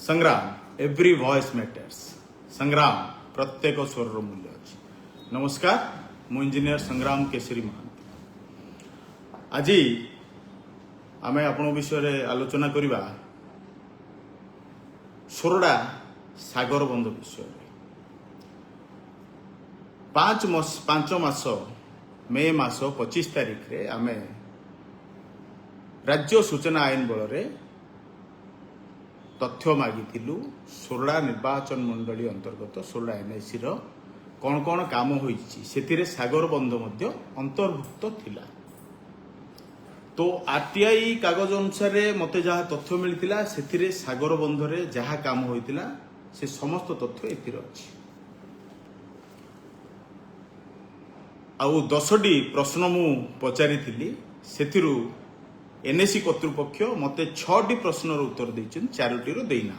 संग्राम every voice matters संग्राम प्रत्येक स्वर मूल्य अच्छी। नमस्कार मु इंजीनियर संग्राम केसरी महांती। आज आम आपण विषय आलोचना करवा सोरडा सागर बंध विषय। 5 मास मे मास 25 तारिख रे आम राज्य सूचना आईन बल तथ्य मागिलु सोरडा निर्वाचन मंडली अंतर्गत सोरडा एनआईसी कौन कौन काम होती सागर बंध अंतर्भुक्त थिला। तो आरटीआई कागज अनुसार मत जहाँ तथ्य मिलता से सागर बंधरे जहाँ काम होता से समस्त तथ्य एतिर अछि। आउ 10टी प्रश्न मु पचारि सेथिरु एनएसी कर्तृपक्ष मते 6टी प्रश्नर उत्तर देछन, 4टी रो देना।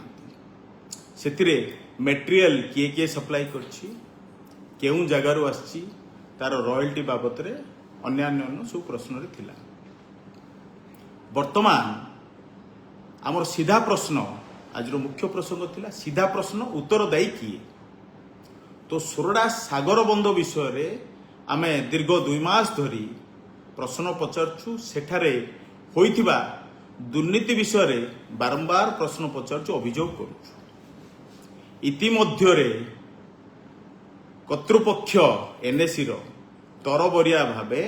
सेथिरे मटेरियल किए किए सप्लाई करछि, केउ जगारु आछि, तार रॉयल्टी बाबत रे अन्यान्य सब प्रश्न रे थिला। वर्तमान आमर सीधा प्रश्न आज रो मुख्य प्रसंग थिला सीधा प्रश्न उत्तर दाई किए। तो सोरडा सागर बंध विषय रे आमे दीर्घ 2 मास धरी प्रश्न पचारछु। सेठारे होइथिबा दुर्नीति विषय रे बारंबार प्रश्न पचारछु, अभियोग करूछु। इतिमध्य कर्तृपक्ष एनएसी तरबरिया भावे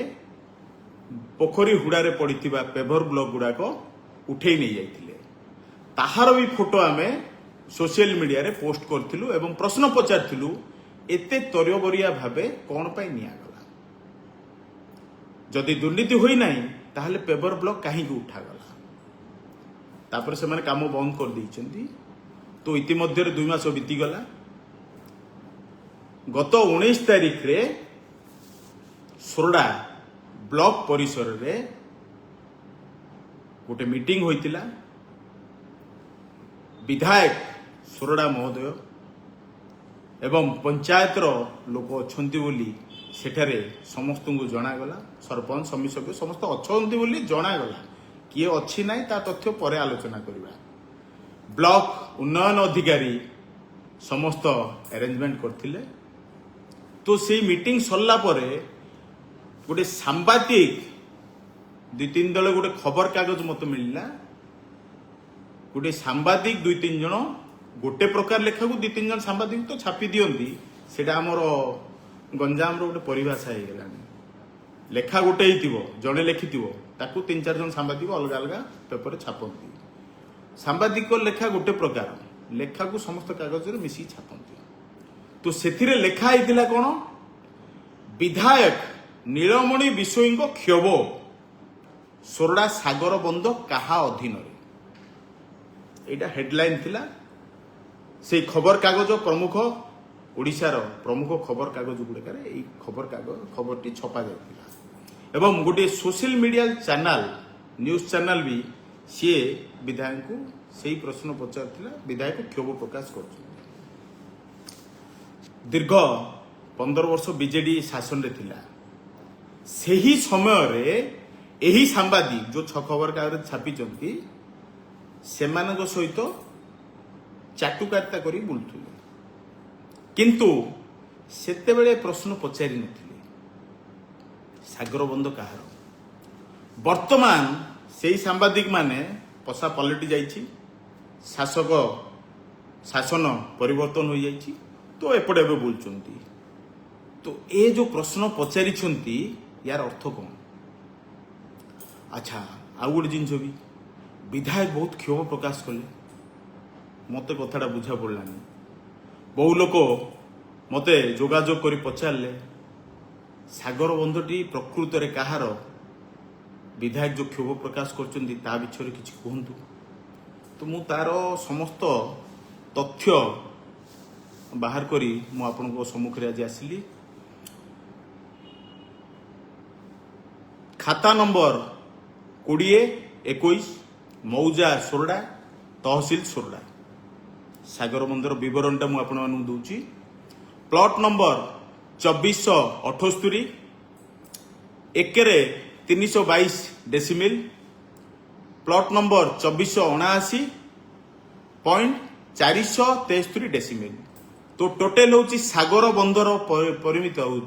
पोखरी हुड़ारे पड़िथिबा पेवर ब्लॉक गुड़ाक उठेई नहीं जाइथिले। ताहार भी फोटो आमे सोशल मीडिया रे पोस्ट करथिलु एवं प्रश्न पचारथिलु एते तरबरिया भावे कोन पई निया गला। जदि दुर्नीति होई नाही ताहले पेवर ब्लॉक कहीं उठागला। तापर से माने काम बंद कर दी। तो इतिमध्य 2 मास बीतीगला। गत 19 तारिख रे सोरडा ब्लॉक परिसर रे गोटे मीटिंग होइतिला। विधायक सोरडा महोदय एवं पंचायत लोक अच्छंती बोली सेठारे समस्त को जनागला। सरपंच समिति सभ्य समस्त अच्छी बोली जनागला। किए अच्छी ना ता तथ्य पर आलोचना करवा। ब्लॉक उन्नयन अधिकारी समस्त अरेंजमेंट करथिले। तो से मीटिंग सरला परे गोटे सांबादिक 2-3 दल गोटे खबर कागज मत मिलला। गोटे सांबादिक 2-3 जन गोटे प्रकार लेखा को 2-3 जन सांबादिक तो छापी दियंती। सेटा हमर गंजाम रो गोटे परिभाषा हो गलानी। लेखा गोटे ही जड़े लेखिथिबो ताकू 3-4 जन सांबादिक अलग अलग पेपर छापती। सांबादिक लेखा गोटे प्रकार, लेखा को समस्त कागज रे मिसी छापती। तो सेथिरे लेखा आइतिला कोन विधायक नीलमणि बिशोई को क्षोभ सोरडा सागर बंध काहा अधीन रे। एटा हेडलाइन थिला। से खबर कागज प्रमुख ओडिशार प्रमुख खबर कागज गुड़िकार खबरटी छपा जाता एवं गोटे social media channel news channel भी सी विधायक को सही प्रश्न पचार विधायक क्षोभ प्रकाश कर। दीर्घ 15 वर्ष बीजेडी शासन रे थिला। सही समय रे एही सांबादिक जो 6 खबर कागज छापी सेमानक सहित चाटुकारिता करी बुलथुले। किंतु सेते बेले प्रश्न पचारि नथिले सागर बंध कहार। वर्तमान सेही सांबादिक माने पसा पलटि जाइछि, शासक शासन परिवर्तन हो जाइछि। तो एपटे एबे बोलचंती। तो ए जो प्रश्न पचारिछंती यार अर्थ कौन? अच्छा आउ गोटे जिनस भी विधायक बहुत क्षोभ प्रकाश कले। मत कथाटा बुझा पड़लानी। बहु लोक मते जोगाजोग करी पचारले सागर बंधटी प्रकृत रे कहार। विधायक जो क्षोभ प्रकाश करचंदी ता विषय किछि कहंतु। तो मु तार समस्त तथ्य बाहर करी मु आपनको सम्मुख रे आज आसिली। खाता नंबर 2021 मौजा सोरडा तहसील सोरडा सागर बंधर विवरणटा मु आपण मानू दूची। प्लॉट नंबर 2478 एकरे 322 डेसिमिल। Plot number 2479.5 473 decimal. तो टोटल हूँ सागर बंदर परिमित हूँ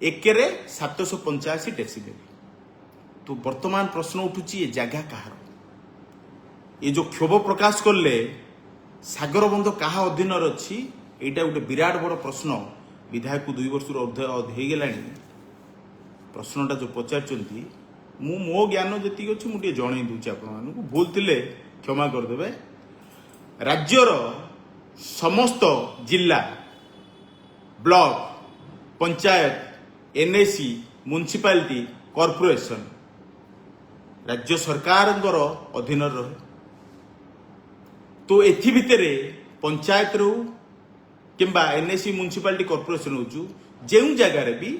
एकरे 785 डेसिमेल। तो वर्तमान प्रश्न उठुची ये जगह कहार, ये जो क्षोभ प्रकाश करले सागर बंध कहा अधीन अच्छी, यहाँ गोटे विराट बड़ प्रश्न विधायक 2 वर्ष होगला। प्रश्नटा जो पचार मो ज्ञान जी अच्छी मुझे जन दूसरी आपको भूल थे क्षमा करदे। राज्यर समस्त जिला block panchayat NAC municipality corporation राज्य सरकार अधीन रहे। तो एथि भितरे पंचायत रू किंबा एनएसी म्युनिसिपालिटी कॉर्पोरेशन हो जो जगार भी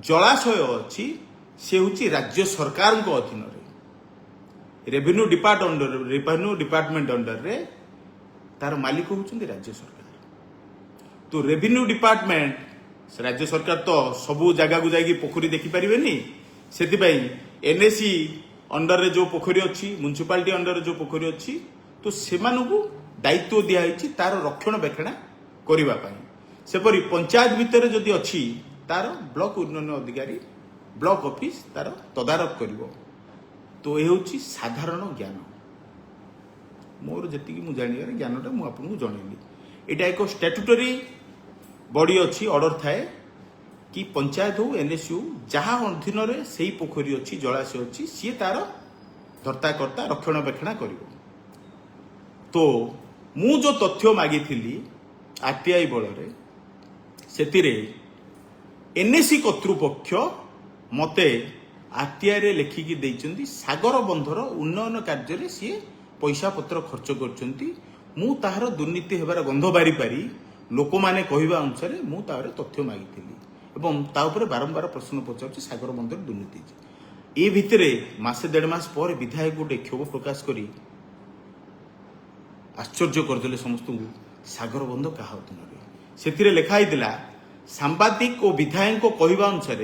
जलाशय अच्छी से हूँ राज्य सरकार अधीन रेवेन्यू डिपार्टमेंट अंडर रे तार मालिक होउछन्ती राज्य सरकार। तो रेवेन्यू डिपार्टमेंट राज्य सरकार तो सबू जगह को जाकि पोखरी देखी पारिबेनी, सेतिपई एनएसी अंडर रे जो पोखरी अच्छी म्युनिसिपालिटी अंडर रे जो पोखरी अच्छी तो सेमानकु दायित्व दिया होइछि तार रक्षणाबेक्षण करिबा पई। सेपरि पंचायत भितर जदि अच्छी तार ब्लॉक उन्नयन अधिकारी ब्लॉक ऑफिस तार तदारख करिवो। तो ये हूँ साधारण ज्ञान मोर जी मुझे ज्ञानटा मुझे जनइली। यहाँ एक स्टैट्यूटरी बॉडी अच्छी ऑर्डर थाए कि पंचायत हो एनएससी हो जहाँ अधीन में से पोखरी अच्छी जलाशय अच्छी सी तार धर्ताकर्ता रक्षणाबेक्षण कर। तो मु जो तथ्य मागी आरटीआई बल से एनएससी कर्तृपक्ष मते आरटीआई रे लेखिकी देइचंती सागर बंधर उन्नयन कार्य रे सी पैसा पत्र खर्च करचंती। मु ताहार दुर्नीति हेबार गंध बारी पारी लोक माने कहिबा अनुसार मु ताहार तथ्य मागिथिली एवं ता ऊपर बारंबार प्रश्न पचारुछि सागर बंधर दुर्नीति। ए भितरे मासे 1.5 मास पर विधायक गोटे क्षोभ प्रकाश करी आश्चर्य करदेले समस्त को सागर बंध कहा अधीन से लिखा होता सांबादिक और विधायक कहवा अनुसार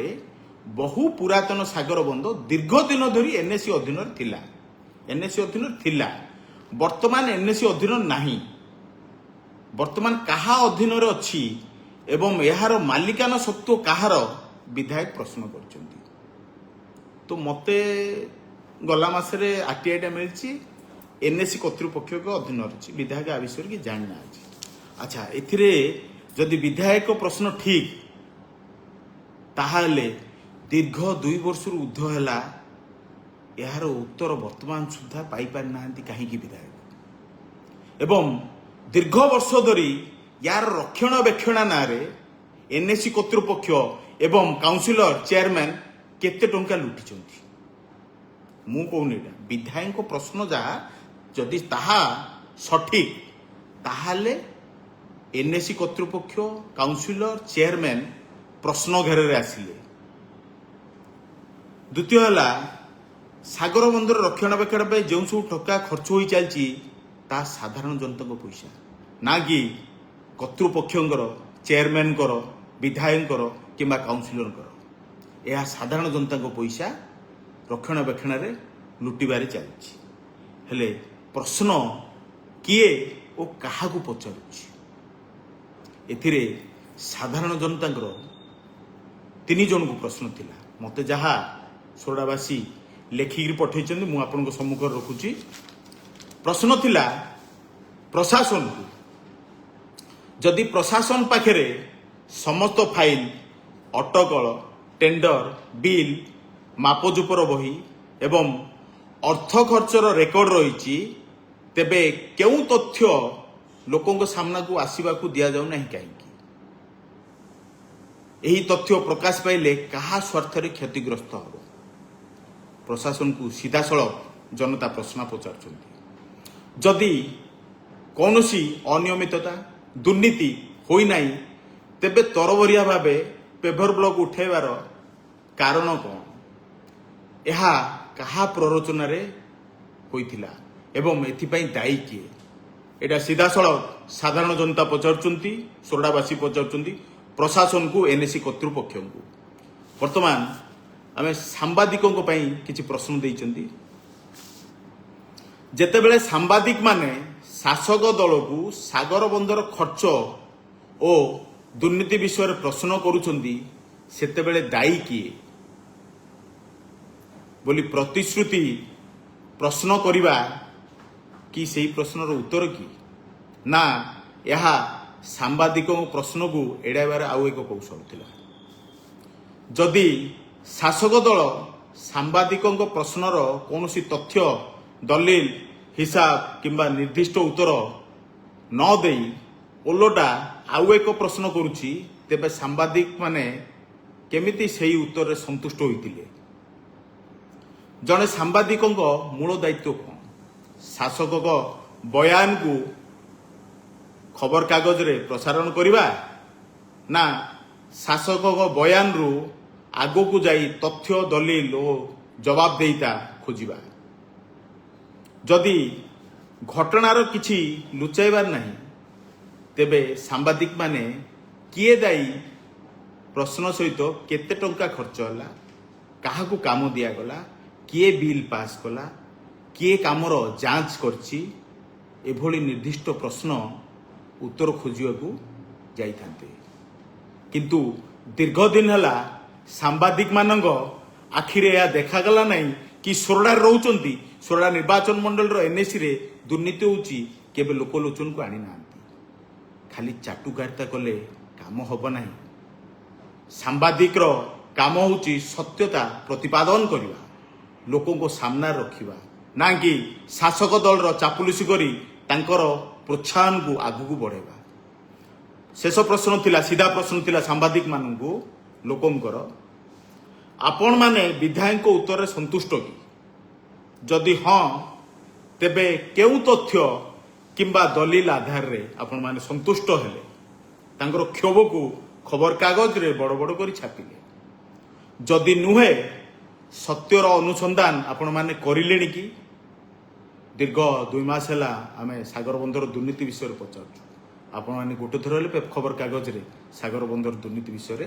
बहु पुरातन सागर बंध दीर्घ दिन धरी एनएससी अधीन थिला। एनएससी अधीन थिला, वर्तमान एनएससी अधीन नाही। वर्तमान कहा अधीन अच्छी एवं यार मालिकाना सत्व कहार विधायक प्रश्न करछंती। तो मते गला मासरे आरटीआईटा मिलछि एनएससी कर्तृपक्ष के अधीन अच्छी विधायक आ विषय की जानना अच्छी। अच्छा एथिरे जदि विधायक प्रश्न ठीक ताहाले दीर्घ 2 वर्ष ऊर्ध्व है यार उत्तर वर्तमान सुधा पाई पारि नांती कहीं विधायक एवं दीर्घ वर्ष धरी यार रक्षणाबेक्षण नारे एनएससी कर्तृपक्ष एवं काउंसिलर चेयरमैन केते टंका लुटिचंती। मु कहूनी विधायक प्रश्न जहाँ जदि ताहा सठिक ताहाले एनएससी कर्तृपक्ष काउंसिलर चेयरमैन प्रश्न घेर आसिले। द्वितीय है सागर बंधर रक्षणाबेक्षण जो सब टका खर्च हो चलती ता साधारण जनता पैसा ना कि कर्तृपक्षर चेयरमैन विधायक कि काउंसिलर यह साधारण जनता पैसा रक्षणाबेक्षण लुटिबारे चलती। हेले प्रश्न किए ओ कहा पचारुछि एथिरे साधारण जनता 3 जन को प्रश्न थिला। मते जहा सोरडावासी लेखिक पठे मु आपन सम्मुख रखुची। प्रश्न थिला प्रशासन को जदि प्रशासन पाखरे समस्त फाइल अटकल टेंडर बिल मापजूपर बही एवं अर्थ खर्चर रेकर्ड रही तेबे केउ तथ्य लोकों सामना को आसवा को दि जाऊ नहीं कहीं यही तथ्य प्रकाश पाइले कहा स्वार्थ क्षतिग्रस्त हम। प्रशासन को सीधा सड़क जनता प्रश्न पचार जदि कौनसी अनियमितता दुर्नीति होई नाही तेबे तरबरिया भावे पेभर ब्लॉक उठेबार कारण कौन यह कहा प्ररोचन होइथिला एवं एथिपाई दायी किए एटा सीधा सड़क साधारण जनता पचारुचंती सोरडावासी पचारुचंती प्रशासन को एनएससी कर्तृपक्ष को। वर्तमान आम सांबादिकों किसी प्रश्न देइचंती जेतेबेले सांबादिक माने ଶାସକ ଦଳକୁ ସାଗର ବନ୍ଧର ଖର୍ଚ୍ଚ ଓ ଦୁର୍ନୀତି ବିଷୟରେ ପ୍ରଶ୍ନ କରୁଛନ୍ତି ସେତେବେଳେ ଦାୟୀ କିଏ ବୋଲି ପ୍ରତିଶ୍ରୁତି ପ୍ରଶ୍ନ କରିବା କି ସେହି ପ୍ରଶ୍ନର ଉତ୍ତର କି ନା ଏହା ସାମ୍ବାଦିକଙ୍କ ପ୍ରଶ୍ନକୁ ଏଡ଼ାଇବାର ଆଉ ଏକ କୌଶଳ ଥିଲା। ଯଦି ଶାସକ ଦଳ ସାମ୍ବାଦିକଙ୍କ ପ୍ରଶ୍ନର କୌଣସି ତଥ୍ୟ ଦଲିଲ ହିସାବ କିମ୍ବା ନିର୍ଦ୍ଦିଷ୍ଟ ଉତ୍ତର ନ ଦେଇ ଓଲଟା ଆଉ ଏକ ପ୍ରଶ୍ନ କରୁଛି ତେବେ ସାମ୍ବାଦିକମାନେ କେମିତି ସେହି ଉତ୍ତରରେ ସନ୍ତୁଷ୍ଟ ହୋଇଥିଲେ? ଜଣେ ସାମ୍ବାଦିକଙ୍କ ମୂଳ ଦାୟିତ୍ୱ କ'ଣ? ଶାସକଙ୍କ ବୟାନକୁ ଖବରକାଗଜରେ ପ୍ରସାରଣ କରିବା ନା ଶାସକଙ୍କ ବୟାନରୁ ଆଗକୁ ଯାଇ ତଥ୍ୟ ଦଲିଲ ଓ ଜବାବଦେହିତା ଖୋଜିବା? ଯଦି ଘଟଣାର କିଛି ଲୁଚାଇବାର ନାହିଁ ତେବେ ସାମ୍ବାଦିକମାନେ କିଏ ଦାୟୀ ପ୍ରଶ୍ନ ସହିତ କେତେ ଟଙ୍କା ଖର୍ଚ୍ଚ ହେଲା, କାହାକୁ କାମ ଦିଆଗଲା, କିଏ ବିଲ୍ ପାସ୍ କଲା, କିଏ କାମର ଯାଞ୍ଚ କରିଛି, ଏଭଳି ନିର୍ଦ୍ଦିଷ୍ଟ ପ୍ରଶ୍ନ ଉତ୍ତର ଖୋଜିବାକୁ ଯାଇଥାନ୍ତି। କିନ୍ତୁ ଦୀର୍ଘ ଦିନ ହେଲା ସାମ୍ବାଦିକମାନଙ୍କ ଆଖିରେ ଏହା ଦେଖାଗଲା ନାହିଁ କି ସୋରଡ଼ାରେ ରହୁଛନ୍ତି, ସୋରଡ଼ା ନିର୍ବାଚନ ମଣ୍ଡଳୀର ଏନ୍ଏସିରେ ଦୁର୍ନୀତି ହେଉଛି କେବେ ଲୋକଲୋଚନକୁ ଆଣିନାହାନ୍ତି। ଖାଲି ଚାଟୁକାରିତା କଲେ କାମ ହେବ ନାହିଁ। ସାମ୍ବାଦିକର କାମ ହେଉଛି ସତ୍ୟତା ପ୍ରତିପାଦନ କରିବା, ଲୋକଙ୍କ ସାମ୍ନାରେ ରଖିବା, ନା କି ଶାସକ ଦଳର ଚାପୁଲୁସି କରି ତାଙ୍କର ପ୍ରୋତ୍ସାହନକୁ ଆଗକୁ ବଢ଼ାଇବା। ଶେଷ ପ୍ରଶ୍ନ ଥିଲା, ସିଧା ପ୍ରଶ୍ନ ଥିଲା ସାମ୍ବାଦିକମାନଙ୍କୁ ଲୋକଙ୍କର, ଆପଣମାନେ ବିଧାୟକଙ୍କ ଉତ୍ତରରେ ସନ୍ତୁଷ୍ଟ କି? ଯଦି ହଁ ତେବେ କେଉଁ ତଥ୍ୟ କିମ୍ବା ଦଲିଲ ଆଧାରରେ ଆପଣମାନେ ସନ୍ତୁଷ୍ଟ ହେଲେ? ତାଙ୍କର କ୍ଷୋଭକୁ ଖବରକାଗଜରେ ବଡ଼ ବଡ଼ କରି ଛାପିଲେ। ଯଦି ନୁହେଁ ସତ୍ୟର ଅନୁସନ୍ଧାନ ଆପଣମାନେ କରିଲେଣି କି? ଦୀର୍ଘ 2 ମାସ ହେଲା ଆମେ ସାଗର ବନ୍ଧର ଦୁର୍ନୀତି ବିଷୟରେ ପଚାରୁଛୁ। ଆପଣମାନେ ଗୋଟେ ଥର ହେଲେ ଖବରକାଗଜରେ ସାଗର ବନ୍ଧର ଦୁର୍ନୀତି ବିଷୟରେ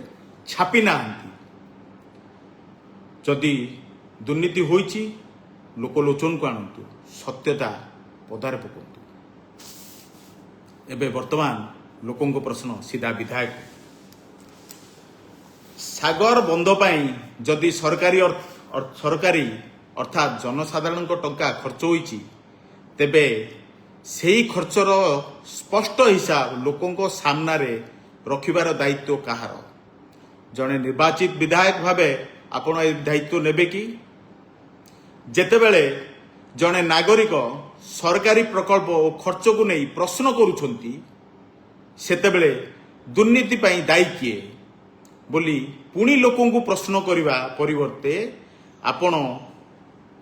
ଛାପି ନାହାନ୍ତି। ଯଦି ଦୁର୍ନୀତି ହୋଇଛି ଲୋକଲୋଚନକୁ ଆଣନ୍ତୁ, ସତ୍ୟତା ପଦାରେ ପକାନ୍ତୁ। ଏବେ ବର୍ତ୍ତମାନ ଲୋକଙ୍କ ପ୍ରଶ୍ନ ସିଧା ବିଧାୟକ। ସାଗର ବନ୍ଧ ପାଇଁ ଯଦି ସରକାରୀ ଅର୍ଥାତ୍ ଜନସାଧାରଣଙ୍କ ଟଙ୍କା ଖର୍ଚ୍ଚ ହୋଇଛି ତେବେ ସେହି ଖର୍ଚ୍ଚର ସ୍ପଷ୍ଟ ହିସାବ ଲୋକଙ୍କ ସାମ୍ନାରେ ରଖିବାର ଦାୟିତ୍ୱ କାହାର? ଜଣେ ନିର୍ବାଚିତ ବିଧାୟକ ଭାବେ ଆପଣ ଏ ଦାୟିତ୍ୱ ନେବେ କି? ଯେତେବେଳେ ଜଣେ ନାଗରିକ ସରକାରୀ ପ୍ରକଳ୍ପ ଓ ଖର୍ଚ୍ଚକୁ ନେଇ ପ୍ରଶ୍ନ କରୁଛନ୍ତି ସେତେବେଳେ ଦୁର୍ନୀତି ପାଇଁ ଦାୟୀ କିଏ ବୋଲି ପୁଣି ଲୋକଙ୍କୁ ପ୍ରଶ୍ନ କରିବା ପରିବର୍ତ୍ତେ ଆପଣ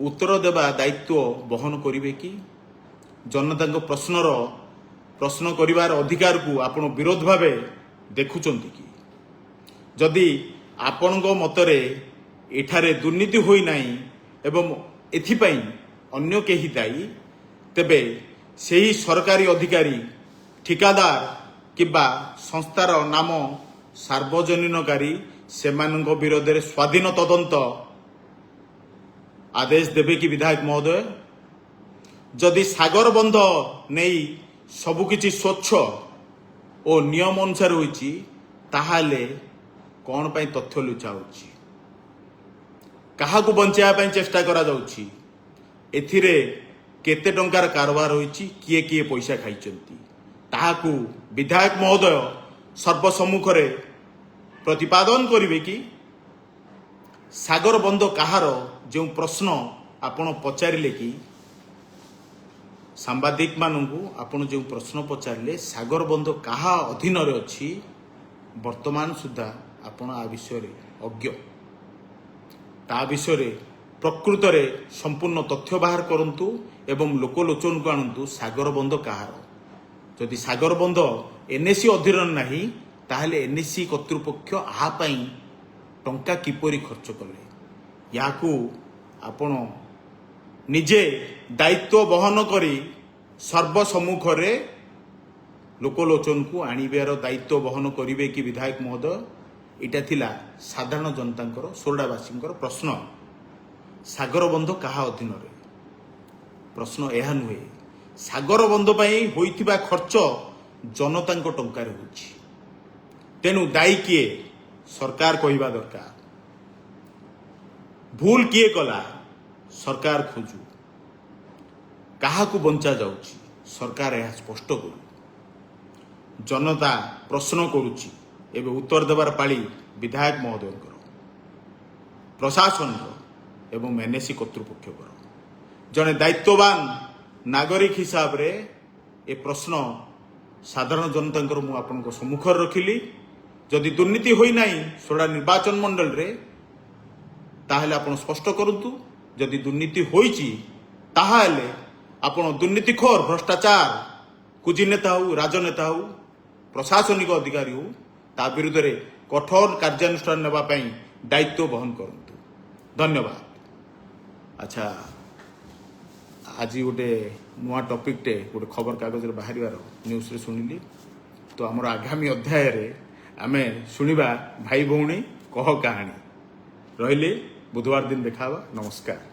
ଉତ୍ତର ଦେବା ଦାୟିତ୍ୱ ବହନ କରିବେ କି? ଜନତାଙ୍କ ପ୍ରଶ୍ନ କରିବାର ଅଧିକାରକୁ ଆପଣ ବିରୋଧ ଭାବେ ଦେଖୁଛନ୍ତି କି? ଯଦି ଆପଣଙ୍କ ମତରେ ଏଠାରେ ଦୁର୍ନୀତି ହୋଇନାହିଁ ଏବଂ ଏଥିପାଇଁ ଅନ୍ୟ କେହି ଦାୟୀ, ତେବେ ସେହି ସରକାରୀ ଅଧିକାରୀ, ଠିକାଦାର କିମ୍ବା ସଂସ୍ଥାର ନାମ ସାର୍ବଜନୀନକାରୀ ସେମାନଙ୍କ ବିରୋଧରେ ସ୍ୱାଧୀନ ତଦନ୍ତ ଆଦେଶ ଦେବେ କି ବିଧାୟକ ମହୋଦୟ? ଯଦି ସାଗର ବନ୍ଧ ନେଇ ସବୁକିଛି ସ୍ୱଚ୍ଛ ଓ ନିୟମ ଅନୁସାରେ ହୋଇଛି ତାହେଲେ କ'ଣ ପାଇଁ ତଥ୍ୟ ଲୁଚା ହେଉଛି? କାହାକୁ ବଞ୍ଚାଇବା ପାଇଁ ଚେଷ୍ଟା କରାଯାଉଛି? ଏଥିରେ କେତେ ଟଙ୍କାର କାରବାର ହୋଇଛି, କିଏ କିଏ ପଇସା ଖାଇଛନ୍ତି, ତାହାକୁ ବିଧାୟକ ମହୋଦୟ ସର୍ବସମ୍ମୁଖରେ ପ୍ରତିପାଦନ କରିବେ କି? ସାଗର ବନ୍ଧ କାହାର ଯେଉଁ ପ୍ରଶ୍ନ ଆପଣ ପଚାରିଲେ କି ସାମ୍ବାଦିକମାନଙ୍କୁ ଆପଣ ଯେଉଁ ପ୍ରଶ୍ନ ପଚାରିଲେ ସାଗର ବନ୍ଧ କାହା ଅଧୀନରେ ଅଛି ବର୍ତ୍ତମାନ ସୁଦ୍ଧା ଆପଣ ଆ ବିଷୟରେ ଅଜ୍ଞ। ତା ବିଷୟରେ ପ୍ରକୃତରେ ସମ୍ପୂର୍ଣ୍ଣ ତଥ୍ୟ ବାହାର କରନ୍ତୁ ଏବଂ ଲୋକଲୋଚନକୁ ଆଣନ୍ତୁ ସାଗର ବନ୍ଧ କାହାର। ଯଦି ସାଗର ବନ୍ଧ ଏନ୍ଏସି ଅଧୀନରେ ନାହିଁ ତାହେଲେ ଏନ୍ଏସି କର୍ତ୍ତୃପକ୍ଷ ଏହା ପାଇଁ ଟଙ୍କା କିପରି ଖର୍ଚ୍ଚ କଲେ ଏହାକୁ ଆପଣ ନିଜେ ଦାୟିତ୍ୱ ବହନ କରି ସର୍ବସମ୍ମୁଖରେ ଲୋକଲୋଚନକୁ ଆଣିବାର ଦାୟିତ୍ୱ ବହନ କରିବେ କି ବିଧାୟକ ମହୋଦୟ? ଏଇଟା ଥିଲା ସାଧାରଣ ଜନତାଙ୍କର, ସୋରଡ଼ାବାସୀଙ୍କର ପ୍ରଶ୍ନ। ସାଗର ବନ୍ଧ କାହା ଅଧୀନରେ? ପ୍ରଶ୍ନ ଏହା ନୁହେଁ ସାଗର ବନ୍ଧ ପାଇଁ ହୋଇଥିବା ଖର୍ଚ୍ଚ ଜନତାଙ୍କ ଟଙ୍କାରେ ହେଉଛି। ତେଣୁ ଦାୟୀ କିଏ? ସରକାର କହିବା ଦରକାର। ଭୁଲ କିଏ କଲା? ସରକାର ଖୋଜୁ। କାହାକୁ ବଞ୍ଚା ଯାଉଛି? ସରକାର ଏହା ସ୍ପଷ୍ଟ କରୁ। ଜନତା ପ୍ରଶ୍ନ କରୁଛି। ଏବେ ଉତ୍ତର ଦେବାର ପାଳି ବିଧାୟକ ମହୋଦୟଙ୍କର, ପ୍ରଶାସନର ଏବଂ ଏନ୍ଏସି କର୍ତ୍ତୃପକ୍ଷଙ୍କର। ଜଣେ ଦାୟିତ୍ୱବାନ ନାଗରିକ ହିସାବରେ ଏ ପ୍ରଶ୍ନ ସାଧାରଣ ଜନତାଙ୍କର ମୁଁ ଆପଣଙ୍କ ସମ୍ମୁଖରେ ରଖିଲି। ଯଦି ଦୁର୍ନୀତି ହୋଇନାହିଁ ସୋରଡ଼ା ନିର୍ବାଚନ ମଣ୍ଡଳୀରେ, ତାହେଲେ ଆପଣ ସ୍ପଷ୍ଟ କରନ୍ତୁ। ଯଦି ଦୁର୍ନୀତି ହୋଇଛି ତାହେଲେ ଆପଣ ଦୁର୍ନୀତିଖୋର, ଭ୍ରଷ୍ଟାଚାର, କୁଜି ନେତା ହେଉ, ରାଜନେତା ହେଉ, ପ୍ରଶାସନିକ ଅଧିକାରୀ ହେଉ, ତା ବିରୁଦ୍ଧରେ କଠୋର କାର୍ଯ୍ୟାନୁଷ୍ଠାନ ନେବା ପାଇଁ ଦାୟିତ୍ୱ ବହନ କରନ୍ତୁ। ଧନ୍ୟବାଦ। ଆଚ୍ଛା, ଆଜି ଗୋଟେ ନୂଆ ଟପିକଟେ ଗୋଟେ ଖବରକାଗଜରେ ବାହାରିବାର ନ୍ୟୁଜ୍ରେ ଶୁଣିଲି। ତ ଆମର ଆଗାମୀ ଅଧ୍ୟାୟରେ ଆମେ ଶୁଣିବା ଭାଇ ଭଉଣୀ କହ କାହାଣୀ। ରହିଲି, ବୁଧବାର ଦିନ ଦେଖା ହେବା। ନମସ୍କାର।